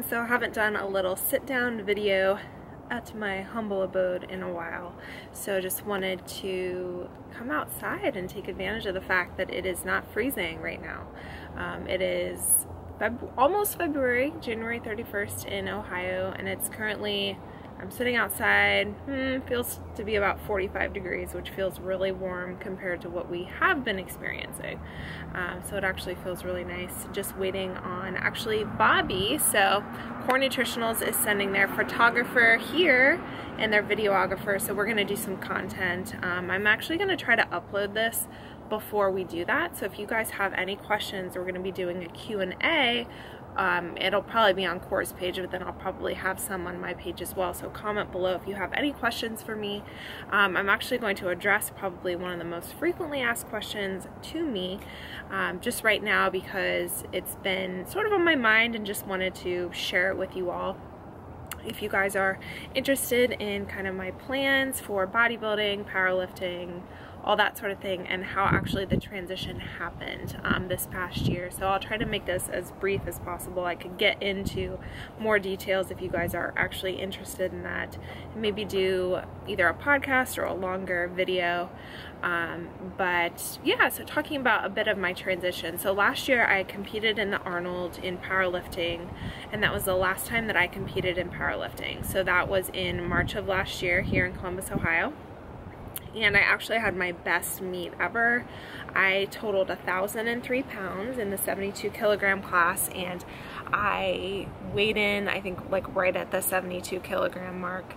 So I haven't done a little sit-down video at my humble abode in a while, so just wanted to come outside and take advantage of the fact that it is not freezing right now. It is almost February, January 31st in Ohio, and it's currently, I'm sitting outside, feels to be about 45 degrees, which feels really warm compared to what we have been experiencing. So it actually feels really nice. Just waiting on actually Bobby. So Core Nutritionals is sending their photographer here and their videographer. So we're going to do some content. I'm actually going to try to upload this before we do that. So if you guys have any questions, we're going to be doing a Q&A. It'll probably be on Core's page, but then I'll probably have some on my page as well. So comment below if you have any questions for me. I'm actually going to address probably one of the most frequently asked questions to me just right now, because it's been sort of on my mind and just wanted to share it with you all. If you guys are interested in kind of my plans for bodybuilding, powerlifting, all that sort of thing, and how actually the transition happened this past year. So I'll try to make this as brief as possible. I could get into more details if you guys are actually interested in that, and maybe do either a podcast or a longer video. But yeah, so talking about a bit of my transition. So last year I competed in the Arnold in powerlifting, and that was the last time that I competed in powerlifting. So that was in March of last year here in Columbus, Ohio. And I actually had my best meet ever. I totaled 1,003 pounds in the 72 kilogram class, and I weighed in, I think, like right at the 72 kilogram mark.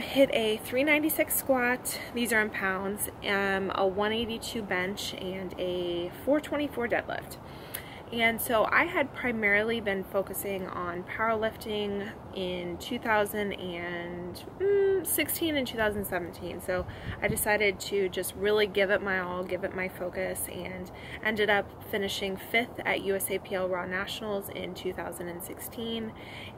Hit a 396 squat, these are in pounds, a 182 bench, and a 424 deadlift. And so I had primarily been focusing on powerlifting in 2016 and 2017. So I decided to just really give it my all, give it my focus, and ended up finishing 5th at USAPL Raw Nationals in 2016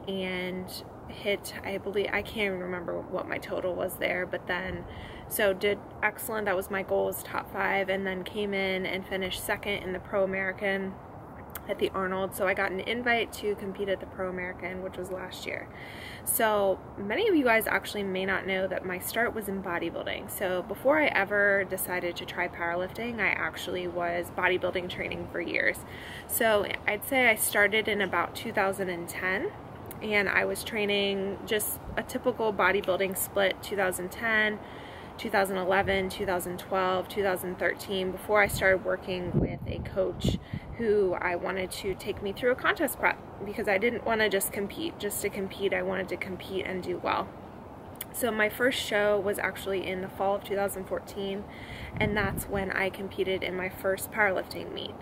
and hit, I believe, I can't even remember what my total was there, but then so did excellent. That was my goal, was top 5, and then came in and finished 2nd in the Pro American at the Arnold. So I got an invite to compete at the Pro American, which was last year. So many of you guys actually may not know that my start was in bodybuilding. So before I ever decided to try powerlifting, I actually was bodybuilding training for years. So I'd say I started in about 2010, and I was training just a typical bodybuilding split, 2010, 2011, 2012, 2013, before I started working with a coach who I wanted to take me through a contest prep, because I didn't want to just compete just to compete. I wanted to compete and do well. So my first show was actually in the fall of 2014, and that's when I competed in my first powerlifting meet.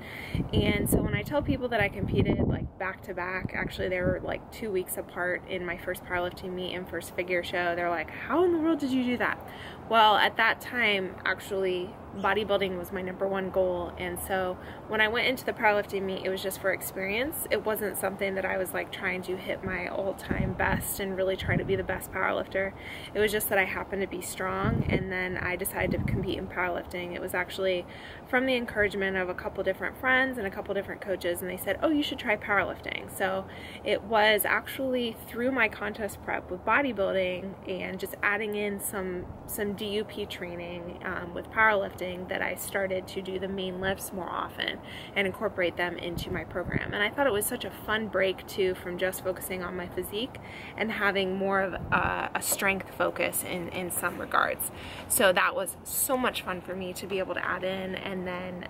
And so when I tell people that I competed like back to back, actually they were like 2 weeks apart in my first powerlifting meet and first figure show, they're like, how in the world did you do that? Well, at that time, actually, bodybuilding was my #1 goal, and so when I went into the powerlifting meet, it was just for experience. It wasn't something that I was like trying to hit my all-time best and really try to be the best powerlifter. It was just that I happened to be strong, and then I decided to compete in powerlifting. It was actually from the encouragement of a couple different friends and a couple different coaches, and they said, oh, you should try powerlifting. So it was actually through my contest prep with bodybuilding and just adding in some DUP training with powerlifting that I started to do the main lifts more often and incorporate them into my program. And I thought it was such a fun break too, from just focusing on my physique and having more of a strength focus in some regards. So that was so much fun for me to be able to add in. And then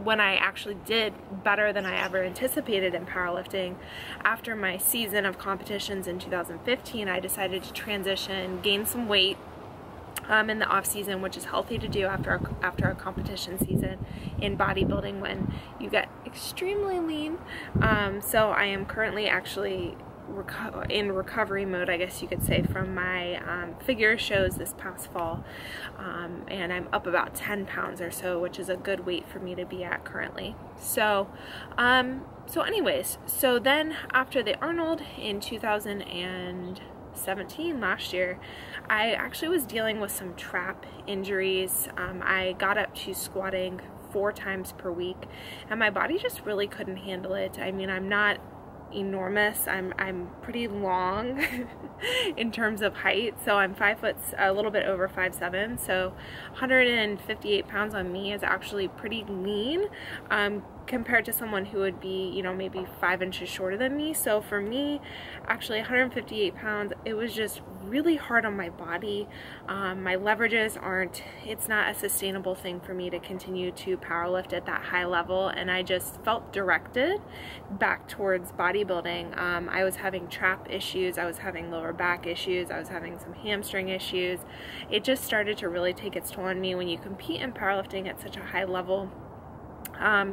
when I actually did better than I ever anticipated in powerlifting, after my season of competitions in 2015, I decided to transition, gain some weight in the off season, which is healthy to do after a competition season in bodybuilding when you get extremely lean. So I am currently actually in recovery mode, I guess you could say, from my figure shows this past fall, and I'm up about 10 pounds or so, which is a good weight for me to be at currently. So anyways, so then after the Arnold in 2017, last year, I actually was dealing with some trap injuries. I got up to squatting 4 times per week, and my body just really couldn't handle it. I mean, I'm not enormous. I'm pretty long in terms of height, so I'm 5 foot, a little bit over 5'7", so 158 pounds on me is actually pretty lean compared to someone who would be, you know, maybe 5 inches shorter than me. So for me, actually 158 pounds, it was just really hard on my body. My leverages aren't, it's not a sustainable thing for me to continue to powerlift at that high level, and I just felt directed back towards bodybuilding. I was having trap issues, I was having lower back issues, I was having some hamstring issues. It just started to really take its toll on me when you compete in powerlifting at such a high level.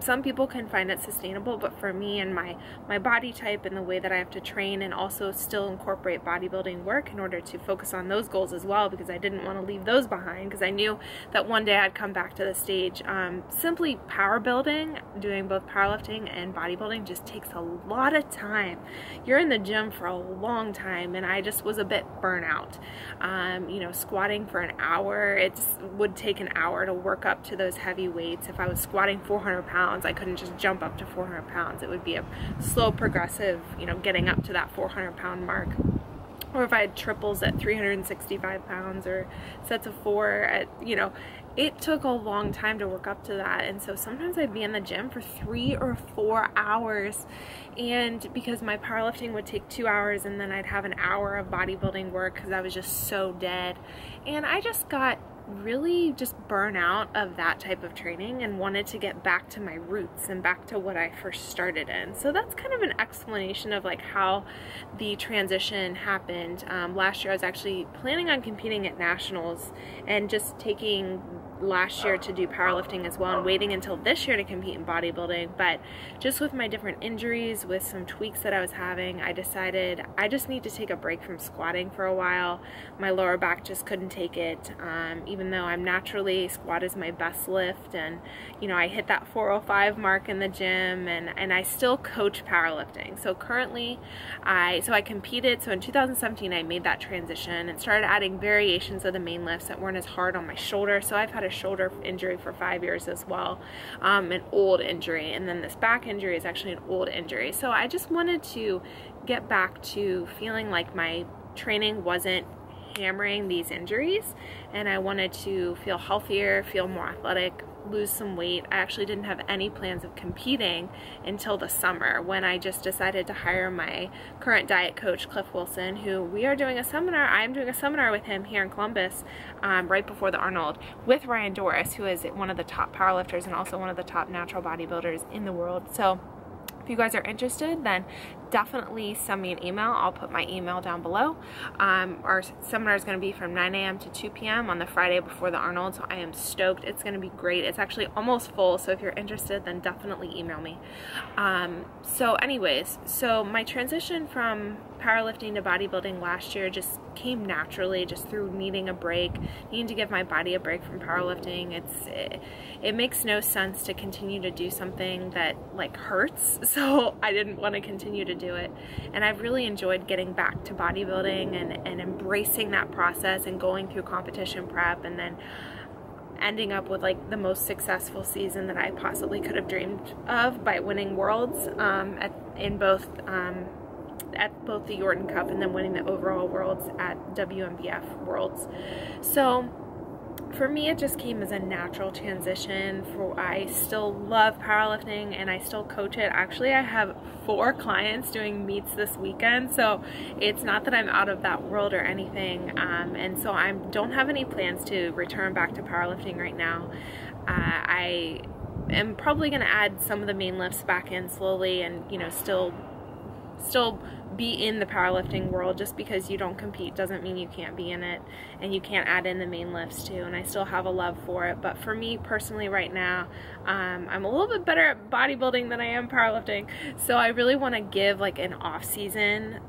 Some people can find it sustainable, but for me and my body type and the way that I have to train and also still incorporate bodybuilding work in order to focus on those goals as well, because I didn't want to leave those behind, because I knew that one day I'd come back to the stage. Simply power building, doing both powerlifting and bodybuilding, just takes a lot of time. You're in the gym for a long time, and I just was a bit burnout. You know, squatting for an hour, it would take an hour to work up to those heavy weights. If I was squatting 400 pounds, I couldn't just jump up to 400 pounds. It would be a slow progressive, you know, getting up to that 400 pound mark. Or if I had triples at 365 pounds or sets of 4 at, you know, it took a long time to work up to that. And so sometimes I'd be in the gym for 3 or 4 hours, and because my powerlifting would take 2 hours, and then I'd have an hour of bodybuilding work because I was just so dead. And I just got really just burn out of that type of training and wanted to get back to my roots and back to what I first started in. So that's kind of an explanation of like how the transition happened. Last year I was actually planning on competing at nationals and just taking last year to do powerlifting as well and waiting until this year to compete in bodybuilding, but just with my different injuries, with some tweaks that I was having, I decided I just need to take a break from squatting for a while. My lower back just couldn't take it, even though I'm naturally, squat is my best lift, and you know, I hit that 405 mark in the gym, and I still coach powerlifting. So currently I competed, so in 2017 I made that transition and started adding variations of the main lifts that weren't as hard on my shoulder. So I've had a shoulder injury for 5 years as well, an old injury, and then this back injury is actually an old injury. So I just wanted to get back to feeling like my training wasn't hammering these injuries, and I wanted to feel healthier, feel more athletic, lose some weight. I actually didn't have any plans of competing until the summer, when I just decided to hire my current diet coach, Cliff Wilson, who we are doing a seminar. I'm doing a seminar with him here in Columbus right before the Arnold with Ryan Doris, who is one of the top powerlifters and also one of the top natural bodybuilders in the world. So if you guys are interested, then definitely send me an email. I'll put my email down below. Our seminar is going to be from 9 a.m. to 2 p.m. on the Friday before the Arnold, so I am stoked. It's going to be great. It's actually almost full, so if you're interested, then definitely email me. So anyways, so my transition from powerlifting to bodybuilding last year just came naturally, just through needing a break, needing to give my body a break from powerlifting. It makes no sense to continue to do something that like hurts, so I didn't want to continue to do it. And I've really enjoyed getting back to bodybuilding and embracing that process and going through competition prep, and then ending up with like the most successful season that I possibly could have dreamed of by winning worlds at both the Yorton Cup and then winning the overall worlds at WMBF Worlds. So for me, it just came as a natural transition. I still love powerlifting and I still coach it. Actually, I have 4 clients doing meets this weekend, so it's not that I'm out of that world or anything. And so I don't have any plans to return back to powerlifting right now. I am probably going to add some of the main lifts back in slowly, and you know, still be in the powerlifting world. Just because you don't compete doesn't mean you can't be in it, and you can't add in the main lifts too, and I still have a love for it. But for me personally right now, I'm a little bit better at bodybuilding than I am powerlifting, so I really want to give like an off-season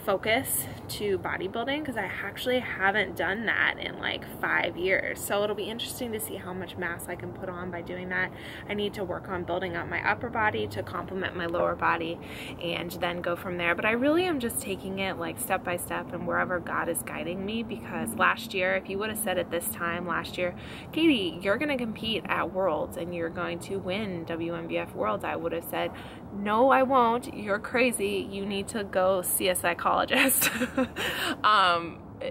focus to bodybuilding, because I actually haven't done that in like 5 years. So it'll be interesting to see how much mass I can put on by doing that. I need to work on building up my upper body to complement my lower body and then go from there. But I really am just taking it like step by step and wherever God is guiding me, because last year, if you would have said at this time last year, Katie, you're going to compete at Worlds and you're going to win WMBF Worlds, I would have said, no, I won't, you're crazy, you need to go see a psychologist.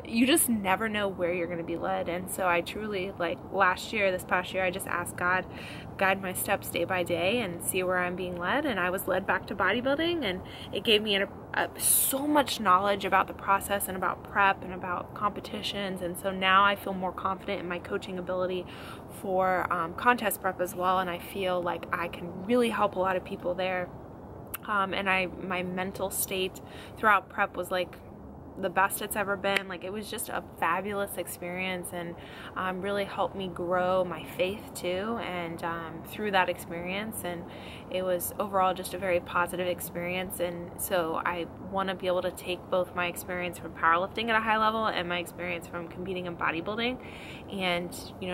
You just never know where you're going to be led. And so I truly, like this past year, I just asked God, guide my steps day by day and see where I'm being led. And I was led back to bodybuilding, and it gave me so much knowledge about the process and about prep and about competitions. And so now I feel more confident in my coaching ability for contest prep as well. And I feel like I can really help a lot of people there. And my mental state throughout prep was like the best it's ever been. Like, it was just a fabulous experience, and really helped me grow my faith too, and through that experience, and it was overall just a very positive experience. And so I want to be able to take both my experience from powerlifting at a high level and my experience from competing in bodybuilding, and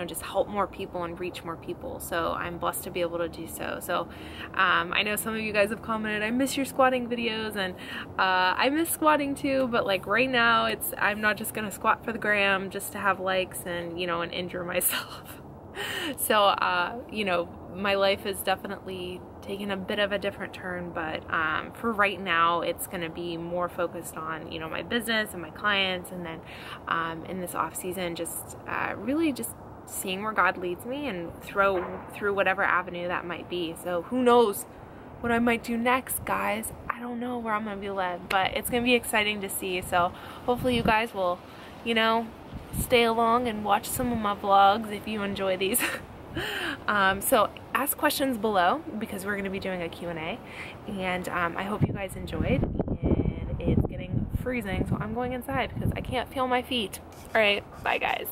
just help more people and reach more people. So I'm blessed to be able to do so. So I know some of you guys have commented, I miss your squatting videos, and I miss squatting too, but like right now I'm not just gonna squat for the gram just to have likes and and injure myself. So my life is definitely taking a bit of a different turn, but for right now it's going to be more focused on my business and my clients, and then in this off season just really just seeing where God leads me and through whatever avenue that might be. So who knows what I might do next, guys. I don't know where I'm going to be led, but it's going to be exciting to see. So hopefully you guys will stay along and watch some of my vlogs if you enjoy these. So ask questions below, because we're going to be doing a Q&A, and I hope you guys enjoyed. And it's getting freezing, so I'm going inside because I can't feel my feet. All right, bye guys.